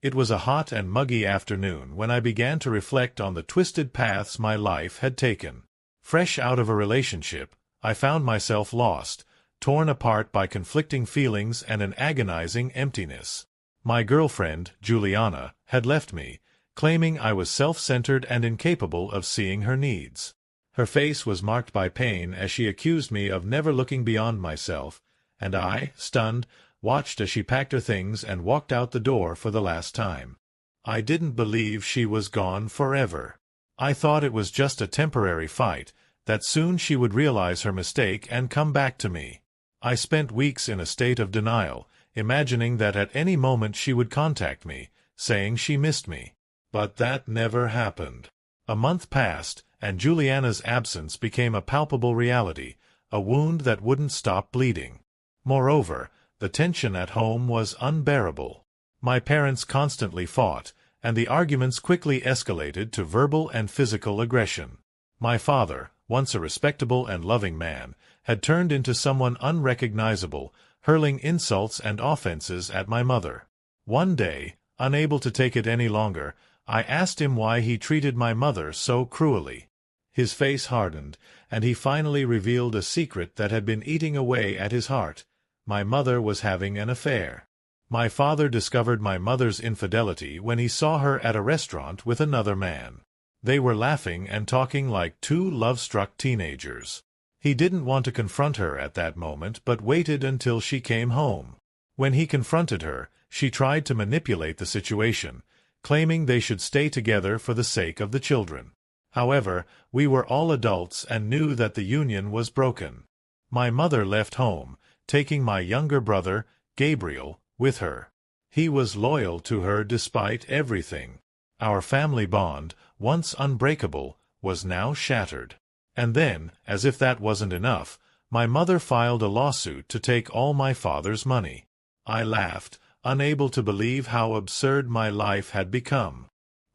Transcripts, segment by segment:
It was a hot and muggy afternoon when I began to reflect on the twisted paths my life had taken. Fresh out of a relationship, I found myself lost, torn apart by conflicting feelings and an agonizing emptiness. My girlfriend, Juliana, had left me, claiming I was self-centered and incapable of seeing her needs. Her face was marked by pain as she accused me of never looking beyond myself, and I, stunned, watched as she packed her things and walked out the door for the last time. I didn't believe she was gone forever. I thought it was just a temporary fight, that soon she would realize her mistake and come back to me. I spent weeks in a state of denial, imagining that at any moment she would contact me, saying she missed me. But that never happened. A month passed, and Juliana's absence became a palpable reality, a wound that wouldn't stop bleeding. Moreover, the tension at home was unbearable. My parents constantly fought, and the arguments quickly escalated to verbal and physical aggression. My father, once a respectable and loving man, had turned into someone unrecognizable, hurling insults and offenses at my mother. One day, unable to take it any longer, I asked him why he treated my mother so cruelly. His face hardened, and he finally revealed a secret that had been eating away at his heart. My mother was having an affair. My father discovered my mother's infidelity when he saw her at a restaurant with another man. They were laughing and talking like two love-struck teenagers. He didn't want to confront her at that moment but waited until she came home. When he confronted her, she tried to manipulate the situation, claiming they should stay together for the sake of the children. However, we were all adults and knew that the union was broken. My mother left home, taking my younger brother, Gabriel, with her. He was loyal to her despite everything. Our family bond, once unbreakable, was now shattered. And then, as if that wasn't enough, my mother filed a lawsuit to take all my father's money. I laughed, unable to believe how absurd my life had become.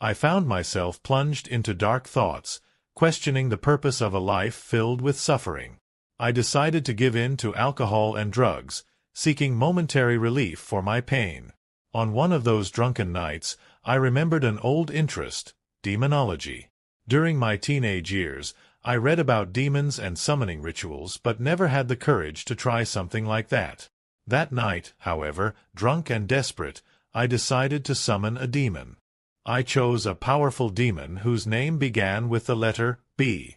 I found myself plunged into dark thoughts, questioning the purpose of a life filled with suffering. I decided to give in to alcohol and drugs, seeking momentary relief for my pain. On one of those drunken nights, I remembered an old interest, demonology. During my teenage years, I read about demons and summoning rituals but never had the courage to try something like that. That night, however, drunk and desperate, I decided to summon a demon. I chose a powerful demon whose name began with the letter B.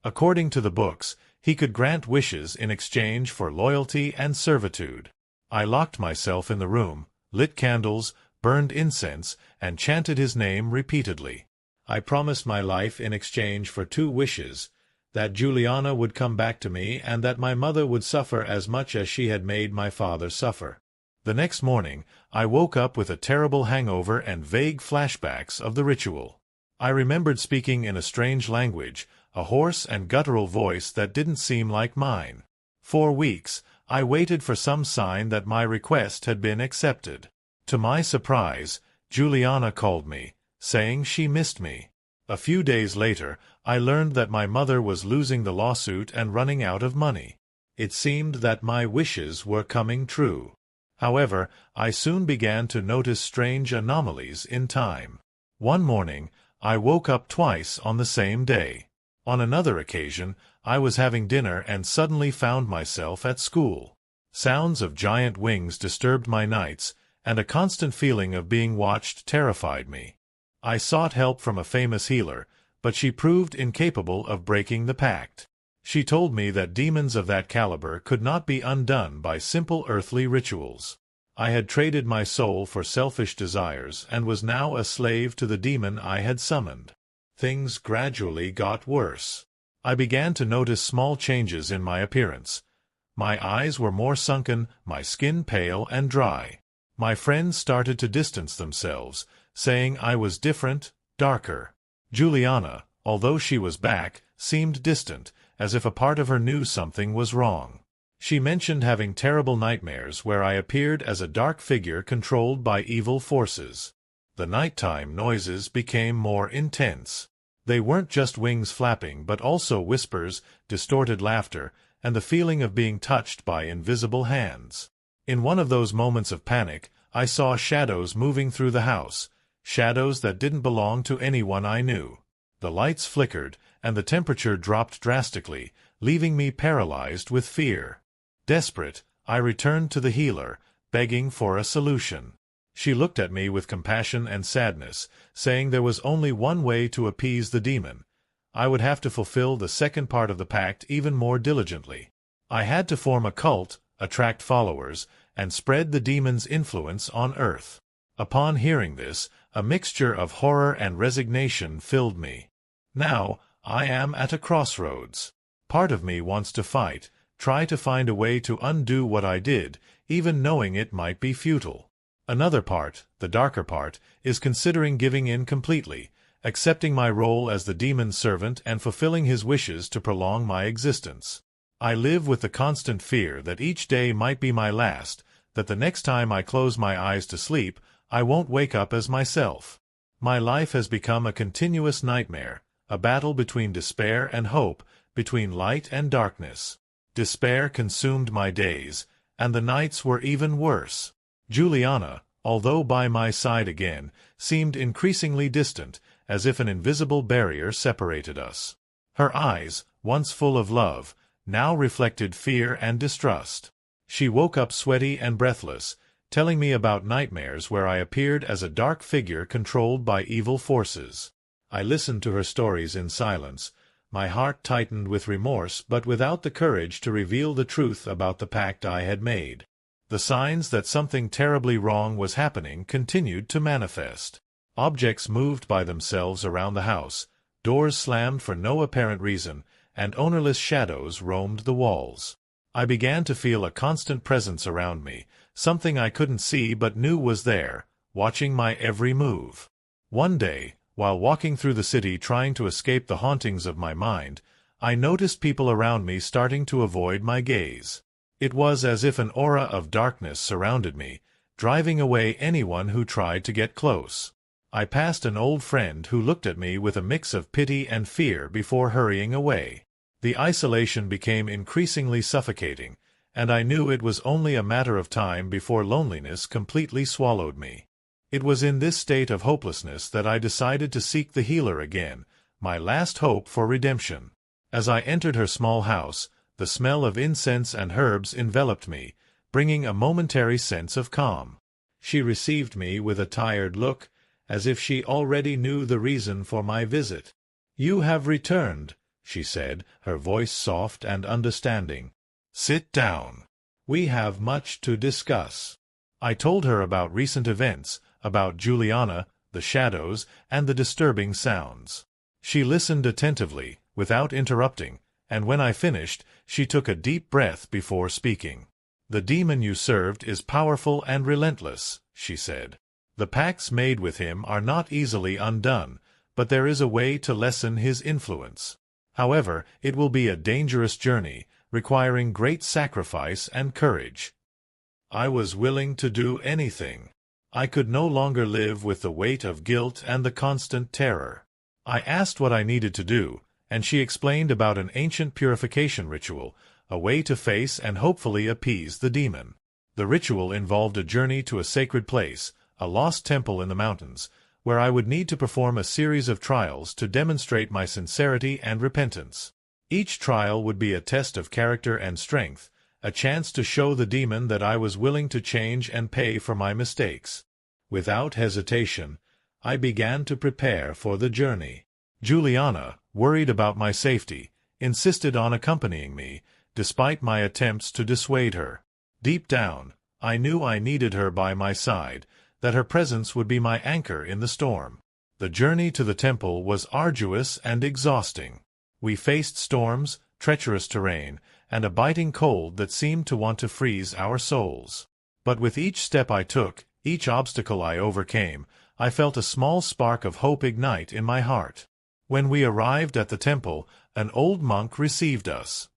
According to the books, he could grant wishes in exchange for loyalty and servitude. I locked myself in the room, lit candles, burned incense, and chanted his name repeatedly. I promised my life in exchange for 2 wishes, that Juliana would come back to me and that my mother would suffer as much as she had made my father suffer. The next morning, I woke up with a terrible hangover and vague flashbacks of the ritual. I remembered speaking in a strange language, a hoarse and guttural voice that didn't seem like mine. For weeks, I waited for some sign that my request had been accepted. To my surprise, Juliana called me, saying she missed me. A few days later, I learned that my mother was losing the lawsuit and running out of money. It seemed that my wishes were coming true. However, I soon began to notice strange anomalies in time. One morning, I woke up twice on the same day. On another occasion, I was having dinner and suddenly found myself at school. Sounds of giant wings disturbed my nights, and a constant feeling of being watched terrified me. I sought help from a famous healer, but she proved incapable of breaking the pact. She told me that demons of that caliber could not be undone by simple earthly rituals. I had traded my soul for selfish desires and was now a slave to the demon I had summoned. Things gradually got worse. I began to notice small changes in my appearance. My eyes were more sunken, my skin pale and dry. My friends started to distance themselves, saying I was different, darker. Juliana, although she was back, seemed distant, as if a part of her knew something was wrong. She mentioned having terrible nightmares where I appeared as a dark figure controlled by evil forces. The nighttime noises became more intense. They weren't just wings flapping but also whispers, distorted laughter, and the feeling of being touched by invisible hands. In one of those moments of panic, I saw shadows moving through the house, shadows that didn't belong to anyone I knew. The lights flickered, and the temperature dropped drastically, leaving me paralyzed with fear. Desperate, I returned to the healer, begging for a solution. She looked at me with compassion and sadness, saying there was only one way to appease the demon. I would have to fulfill the second part of the pact even more diligently. I had to form a cult, attract followers, and spread the demon's influence on Earth. Upon hearing this, a mixture of horror and resignation filled me. Now, I am at a crossroads. Part of me wants to fight, try to find a way to undo what I did, even knowing it might be futile. Another part, the darker part, is considering giving in completely, accepting my role as the demon's servant and fulfilling his wishes to prolong my existence. I live with the constant fear that each day might be my last, that the next time I close my eyes to sleep, I won't wake up as myself. My life has become a continuous nightmare, a battle between despair and hope, between light and darkness. Despair consumed my days, and the nights were even worse. Juliana, although by my side again, seemed increasingly distant, as if an invisible barrier separated us. Her eyes, once full of love, now reflected fear and distrust. She woke up sweaty and breathless, telling me about nightmares where I appeared as a dark figure controlled by evil forces. I listened to her stories in silence, my heart tightened with remorse but without the courage to reveal the truth about the pact I had made. The signs that something terribly wrong was happening continued to manifest. Objects moved by themselves around the house, doors slammed for no apparent reason, and ownerless shadows roamed the walls. I began to feel a constant presence around me, something I couldn't see but knew was there, watching my every move. One day, while walking through the city trying to escape the hauntings of my mind, I noticed people around me starting to avoid my gaze. It was as if an aura of darkness surrounded me, driving away anyone who tried to get close. I passed an old friend who looked at me with a mix of pity and fear before hurrying away. The isolation became increasingly suffocating, and I knew it was only a matter of time before loneliness completely swallowed me. It was in this state of hopelessness that I decided to seek the healer again, my last hope for redemption. As I entered her small house, the smell of incense and herbs enveloped me, bringing a momentary sense of calm. She received me with a tired look, as if she already knew the reason for my visit. "You have returned," she said, her voice soft and understanding. "Sit down. We have much to discuss." I told her about recent events, about Juliana, the shadows, and the disturbing sounds. She listened attentively, without interrupting, and when I finished, she took a deep breath before speaking. "The demon you served is powerful and relentless," she said. "The pacts made with him are not easily undone, but there is a way to lessen his influence. However, it will be a dangerous journey, requiring great sacrifice and courage." I was willing to do anything. I could no longer live with the weight of guilt and the constant terror. I asked what I needed to do, and she explained about an ancient purification ritual, a way to face and hopefully appease the demon. The ritual involved a journey to a sacred place, a lost temple in the mountains, where I would need to perform a series of trials to demonstrate my sincerity and repentance. Each trial would be a test of character and strength, a chance to show the demon that I was willing to change and pay for my mistakes. Without hesitation, I began to prepare for the journey. Juliana, worried about my safety, insisted on accompanying me, despite my attempts to dissuade her. Deep down, I knew I needed her by my side, that her presence would be my anchor in the storm. The journey to the temple was arduous and exhausting. We faced storms, treacherous terrain, and a biting cold that seemed to want to freeze our souls. But with each step I took, each obstacle I overcame, I felt a small spark of hope ignite in my heart. When we arrived at the temple, an old monk received us.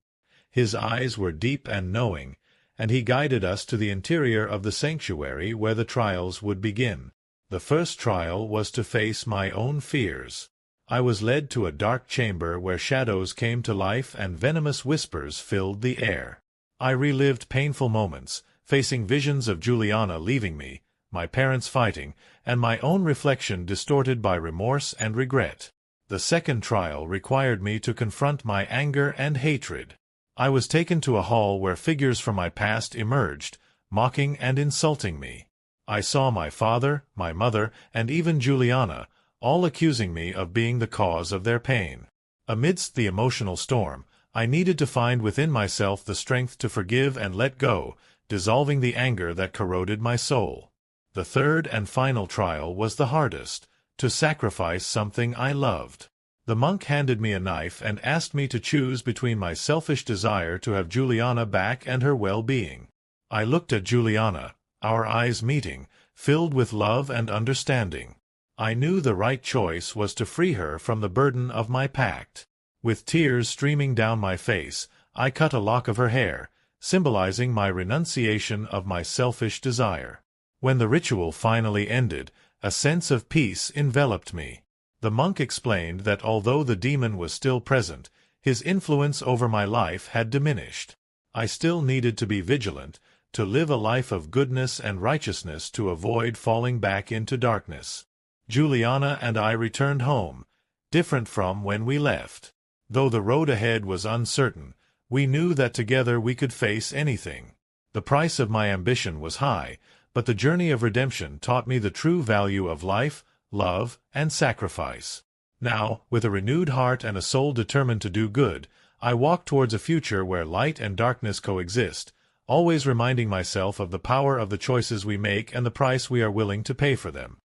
His eyes were deep and knowing, and he guided us to the interior of the sanctuary where the trials would begin. The first trial was to face my own fears. I was led to a dark chamber where shadows came to life and venomous whispers filled the air. I relived painful moments, facing visions of Juliana leaving me, my parents fighting, and my own reflection distorted by remorse and regret. The second trial required me to confront my anger and hatred. I was taken to a hall where figures from my past emerged, mocking and insulting me. I saw my father, my mother, and even Juliana, all accusing me of being the cause of their pain. Amidst the emotional storm, I needed to find within myself the strength to forgive and let go, dissolving the anger that corroded my soul. The third and final trial was the hardest: to sacrifice something I loved. The monk handed me a knife and asked me to choose between my selfish desire to have Juliana back and her well-being. I looked at Juliana, our eyes meeting, filled with love and understanding. I knew the right choice was to free her from the burden of my pact. With tears streaming down my face, I cut a lock of her hair, symbolizing my renunciation of my selfish desire. When the ritual finally ended, a sense of peace enveloped me. The monk explained that although the demon was still present, his influence over my life had diminished. I still needed to be vigilant, to live a life of goodness and righteousness to avoid falling back into darkness. Juliana and I returned home, different from when we left. Though the road ahead was uncertain, we knew that together we could face anything. The price of my ambition was high, but the journey of redemption taught me the true value of life, love, and sacrifice. Now, with a renewed heart and a soul determined to do good, I walk towards a future where light and darkness coexist, always reminding myself of the power of the choices we make and the price we are willing to pay for them.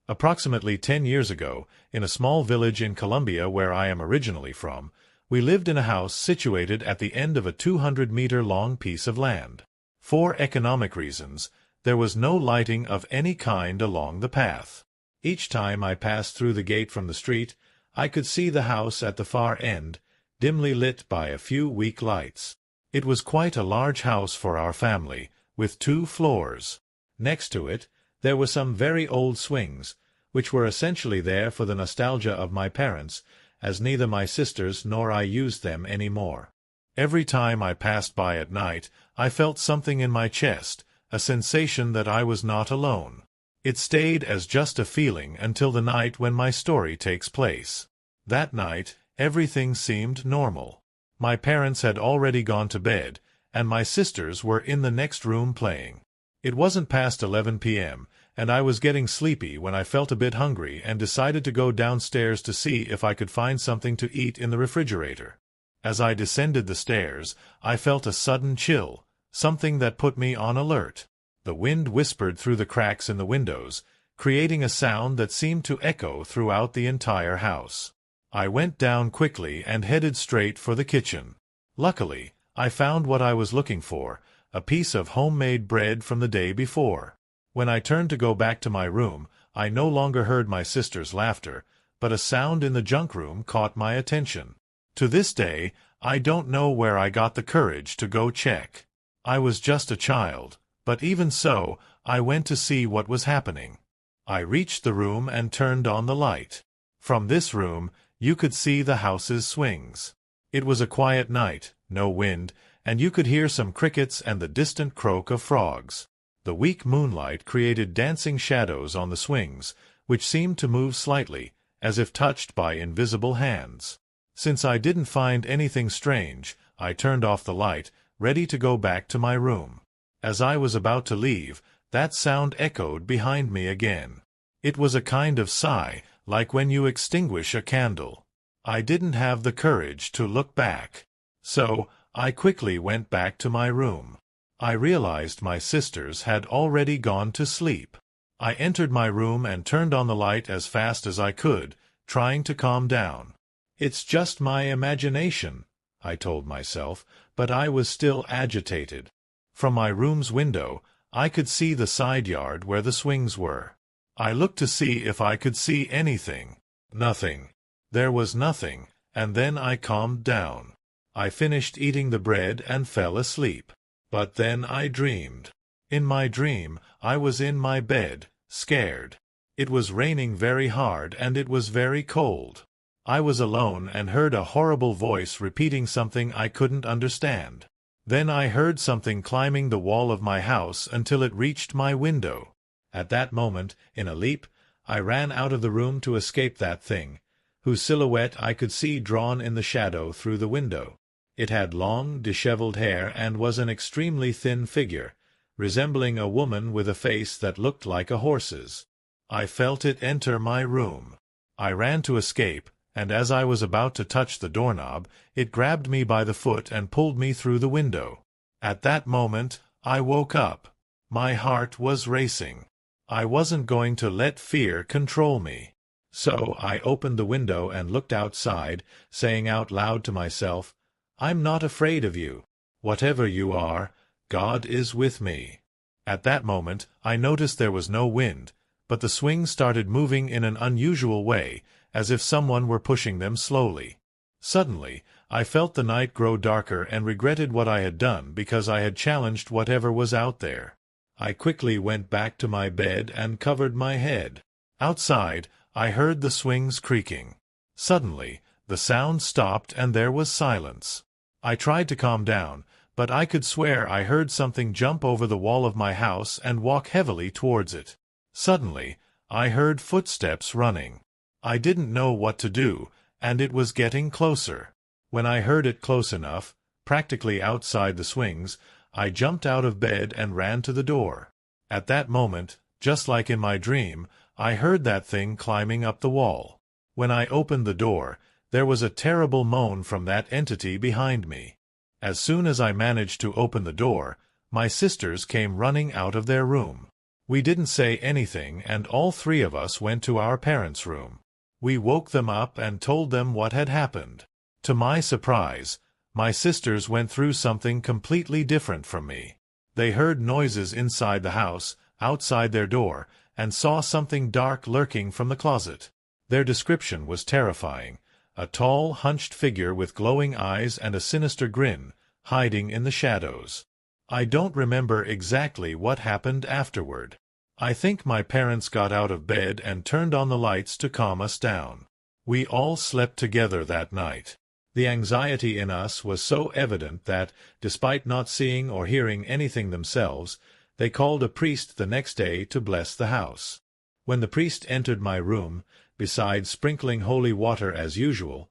Approximately 10 years ago, in a small village in Colombia where I am originally from, we lived in a house situated at the end of a 200-meter-long piece of land. For economic reasons, there was no lighting of any kind along the path. Each time I passed through the gate from the street, I could see the house at the far end, dimly lit by a few weak lights. It was quite a large house for our family, with 2 floors. Next to it, there were some very old swings, which were essentially there for the nostalgia of my parents, as neither my sisters nor I used them any more. Every time I passed by at night, I felt something in my chest, a sensation that I was not alone. It stayed as just a feeling until the night when my story takes place. That night, everything seemed normal. My parents had already gone to bed, and my sisters were in the next room playing. It wasn't past 11 p.m., and I was getting sleepy when I felt a bit hungry and decided to go downstairs to see if I could find something to eat in the refrigerator. As I descended the stairs, I felt a sudden chill, something that put me on alert. The wind whispered through the cracks in the windows, creating a sound that seemed to echo throughout the entire house. I went down quickly and headed straight for the kitchen. Luckily, I found what I was looking for, a piece of homemade bread from the day before. When I turned to go back to my room, I no longer heard my sister's laughter, but a sound in the junk room caught my attention. To this day, I don't know where I got the courage to go check. I was just a child, but even so, I went to see what was happening. I reached the room and turned on the light. From this room, you could see the house's swings. It was a quiet night, no wind, and you could hear some crickets and the distant croak of frogs. The weak moonlight created dancing shadows on the swings, which seemed to move slightly, as if touched by invisible hands. Since I didn't find anything strange, I turned off the light, ready to go back to my room. As I was about to leave, that sound echoed behind me again. It was a kind of sigh, like when you extinguish a candle. I didn't have the courage to look back. So, I quickly went back to my room. I realized my sisters had already gone to sleep. I entered my room and turned on the light as fast as I could, trying to calm down. "It's just my imagination," I told myself, but I was still agitated. From my room's window, I could see the side yard where the swings were. I looked to see if I could see anything. Nothing. There was nothing, and then I calmed down. I finished eating the bread and fell asleep. But then I dreamed. In my dream, I was in my bed, scared. It was raining very hard and it was very cold. I was alone and heard a horrible voice repeating something I couldn't understand. Then I heard something climbing the wall of my house until it reached my window. At that moment, in a leap, I ran out of the room to escape that thing, whose silhouette I could see drawn in the shadow through the window. It had long, disheveled hair and was an extremely thin figure, resembling a woman with a face that looked like a horse's. I felt it enter my room. I ran to escape, and as I was about to touch the doorknob, it grabbed me by the foot and pulled me through the window. At that moment, I woke up. My heart was racing. I wasn't going to let fear control me. So I opened the window and looked outside, saying out loud to myself, "I'm not afraid of you. Whatever you are, God is with me." At that moment, I noticed there was no wind, but the swings started moving in an unusual way, as if someone were pushing them slowly. Suddenly, I felt the night grow darker and regretted what I had done because I had challenged whatever was out there. I quickly went back to my bed and covered my head. Outside, I heard the swings creaking. Suddenly, the sound stopped and there was silence. I tried to calm down, but I could swear I heard something jump over the wall of my house and walk heavily towards it. Suddenly, I heard footsteps running. I didn't know what to do, and it was getting closer. When I heard it close enough, practically outside the swings, I jumped out of bed and ran to the door. At that moment, just like in my dream, I heard that thing climbing up the wall. When I opened the door, there was a terrible moan from that entity behind me. As soon as I managed to open the door, my sisters came running out of their room. We didn't say anything, and all three of us went to our parents' room. We woke them up and told them what had happened. To my surprise, my sisters went through something completely different from me. They heard noises inside the house, outside their door, and saw something dark lurking from the closet. Their description was terrifying: a tall, hunched figure with glowing eyes and a sinister grin, hiding in the shadows. I don't remember exactly what happened afterward. I think my parents got out of bed and turned on the lights to calm us down. We all slept together that night. The anxiety in us was so evident that, despite not seeing or hearing anything themselves, they called a priest the next day to bless the house. When the priest entered my room, besides sprinkling holy water as usual,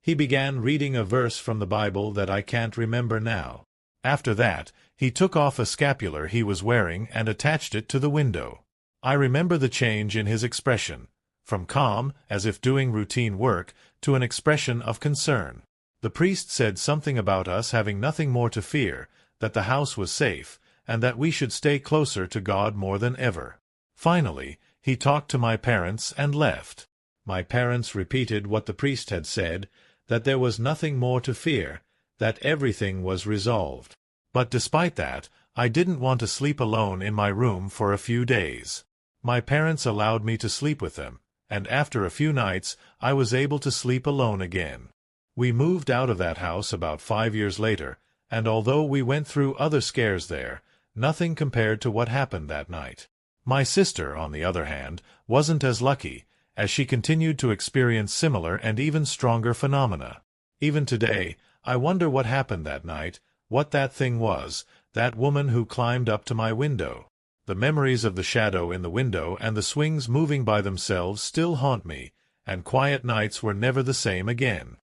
he began reading a verse from the Bible that I can't remember now. After that, he took off a scapular he was wearing and attached it to the window. I remember the change in his expression, from calm, as if doing routine work, to an expression of concern. The priest said something about us having nothing more to fear, that the house was safe, and that we should stay closer to God more than ever. Finally, he talked to my parents and left. My parents repeated what the priest had said, that there was nothing more to fear, that everything was resolved. But despite that, I didn't want to sleep alone in my room for a few days. My parents allowed me to sleep with them, and after a few nights I was able to sleep alone again. We moved out of that house about 5 years later, and although we went through other scares there, nothing compared to what happened that night. My sister, on the other hand, wasn't as lucky, as she continued to experience similar and even stronger phenomena. Even today, I wonder what happened that night, what that thing was, that woman who climbed up to my window. The memories of the shadow in the window and the swings moving by themselves still haunt me, and quiet nights were never the same again.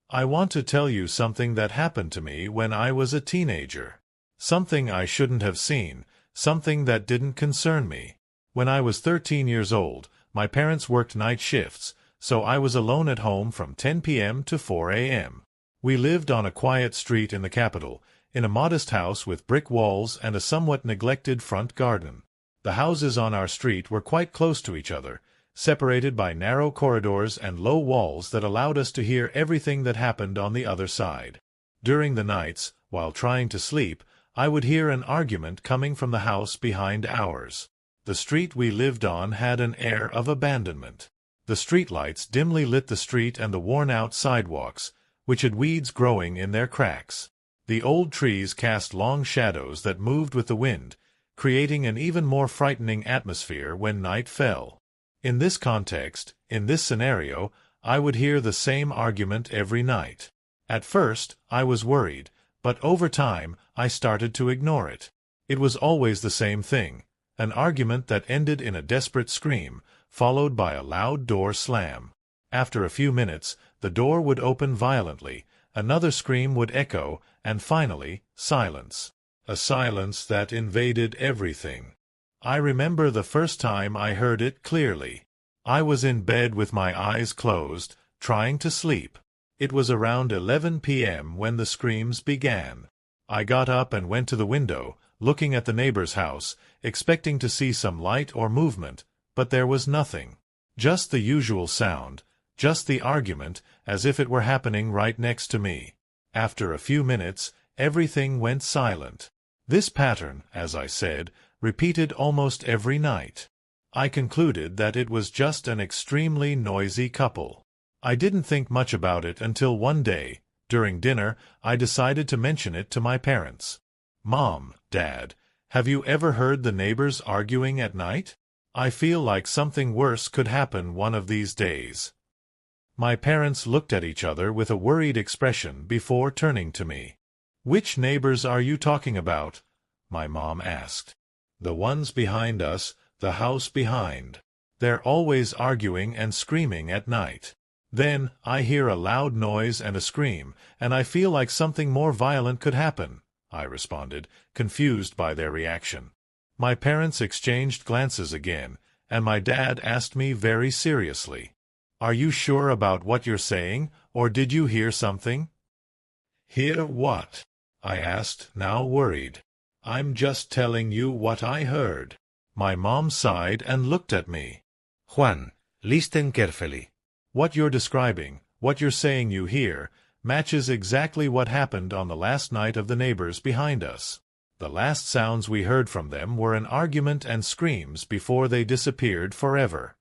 I want to tell you something that happened to me when I was a teenager. Something I shouldn't have seen, something that didn't concern me. When I was 13 years old, my parents worked night shifts, so I was alone at home from 10 p.m. to 4 a.m. We lived on a quiet street in the capital, in a modest house with brick walls and a somewhat neglected front garden. The houses on our street were quite close to each other, separated by narrow corridors and low walls that allowed us to hear everything that happened on the other side. During the nights, while trying to sleep, I would hear an argument coming from the house behind ours. The street we lived on had an air of abandonment. The streetlights dimly lit the street and the worn-out sidewalks, which had weeds growing in their cracks. The old trees cast long shadows that moved with the wind, creating an even more frightening atmosphere when night fell. In this context, in this scenario, I would hear the same argument every night. At first, I was worried, but over time, I started to ignore it. It was always the same thing, An argument that ended in a desperate scream, followed by a loud door slam. After a few minutes, the door would open violently, another scream would echo, and finally, silence. A silence that invaded everything. I remember the first time I heard it clearly. I was in bed with my eyes closed, trying to sleep. It was around 11 p.m. when the screams began. I got up and went to the window, looking at the neighbor's house, expecting to see some light or movement, but there was nothing. Just the usual sound, just the argument, as if it were happening right next to me. After a few minutes, everything went silent. This pattern, as I said, repeated almost every night. I concluded that it was just an extremely noisy couple. I didn't think much about it until one day, during dinner, I decided to mention it to my parents. "Mom, Dad, have you ever heard the neighbors arguing at night? I feel like something worse could happen one of these days." My parents looked at each other with a worried expression before turning to me. "Which neighbors are you talking about?" my mom asked. "The ones behind us, the house behind. They're always arguing and screaming at night. Then, I hear a loud noise and a scream, and I feel like something more violent could happen," I responded, confused by their reaction. My parents exchanged glances again, and my dad asked me very seriously, "Are you sure about what you're saying, or did you hear something?" "Hear what?" I asked, now worried. "I'm just telling you what I heard." My mom sighed and looked at me. "Juan, listen carefully. What you're describing, what you're saying you hear, matches exactly what happened on the last night of the neighbors behind us. The last sounds we heard from them were an argument and screams before they disappeared forever."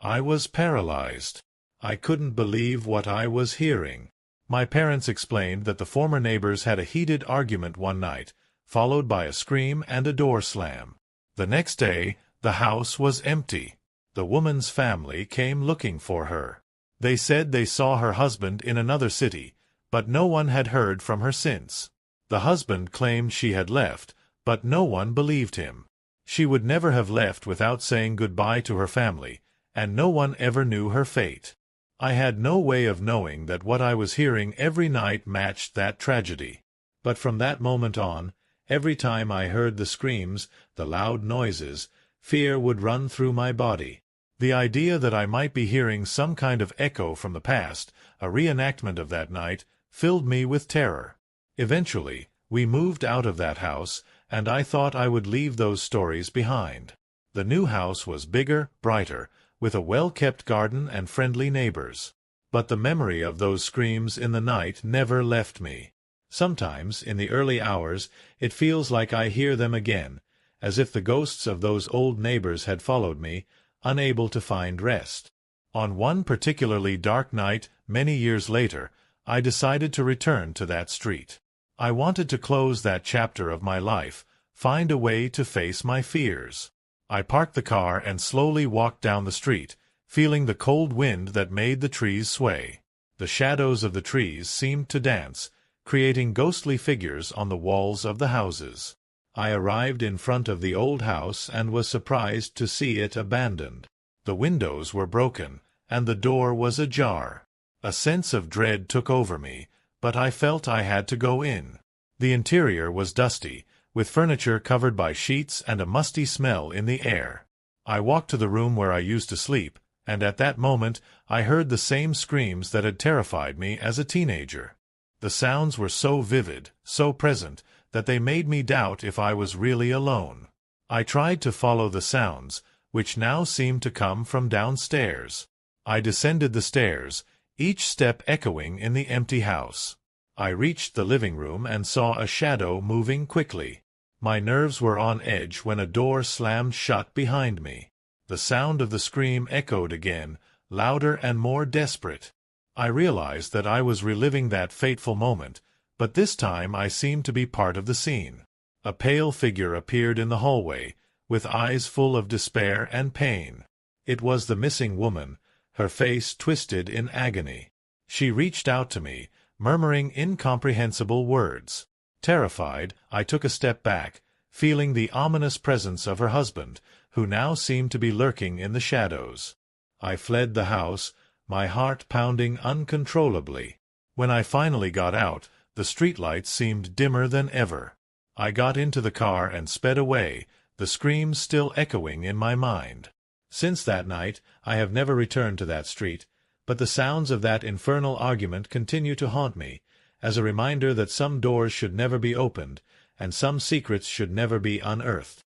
I was paralyzed. I couldn't believe what I was hearing. My parents explained that the former neighbors had a heated argument one night, followed by a scream and a door slam. The next day, the house was empty. The woman's family came looking for her. They said they saw her husband in another city, but no one had heard from her since. The husband claimed she had left, but no one believed him. She would never have left without saying goodbye to her family, and no one ever knew her fate. I had no way of knowing that what I was hearing every night matched that tragedy. But from that moment on, every time I heard the screams, the loud noises, fear would run through my body. The idea that I might be hearing some kind of echo from the past, a reenactment of that night, filled me with terror. Eventually, we moved out of that house, and I thought I would leave those stories behind. The new house was bigger, brighter, with a well-kept garden and friendly neighbors. But the memory of those screams in the night never left me. Sometimes, in the early hours, it feels like I hear them again, as if the ghosts of those old neighbors had followed me, unable to find rest. On one particularly dark night, many years later, I decided to return to that street. I wanted to close that chapter of my life, find a way to face my fears. I parked the car and slowly walked down the street, feeling the cold wind that made the trees sway. The shadows of the trees seemed to dance, creating ghostly figures on the walls of the houses. I arrived in front of the old house and was surprised to see it abandoned. The windows were broken, and the door was ajar. A sense of dread took over me, but I felt I had to go in. The interior was dusty, with furniture covered by sheets and a musty smell in the air. I walked to the room where I used to sleep, and at that moment I heard the same screams that had terrified me as a teenager. The sounds were so vivid, so present, that they made me doubt if I was really alone. I tried to follow the sounds, which now seemed to come from downstairs. I descended the stairs, each step echoing in the empty house. I reached the living room and saw a shadow moving quickly. My nerves were on edge when a door slammed shut behind me. The sound of the scream echoed again, louder and more desperate. I realized that I was reliving that fateful moment, but this time I seemed to be part of the scene. A pale figure appeared in the hallway, with eyes full of despair and pain. It was the missing woman, her face twisted in agony. She reached out to me, murmuring incomprehensible words. Terrified, I took a step back, feeling the ominous presence of her husband, who now seemed to be lurking in the shadows. I fled the house, my heart pounding uncontrollably. When I finally got out, the streetlights seemed dimmer than ever. I got into the car and sped away, the screams still echoing in my mind. Since that night, I have never returned to that street, but the sounds of that infernal argument continue to haunt me, as a reminder that some doors should never be opened, and some secrets should never be unearthed.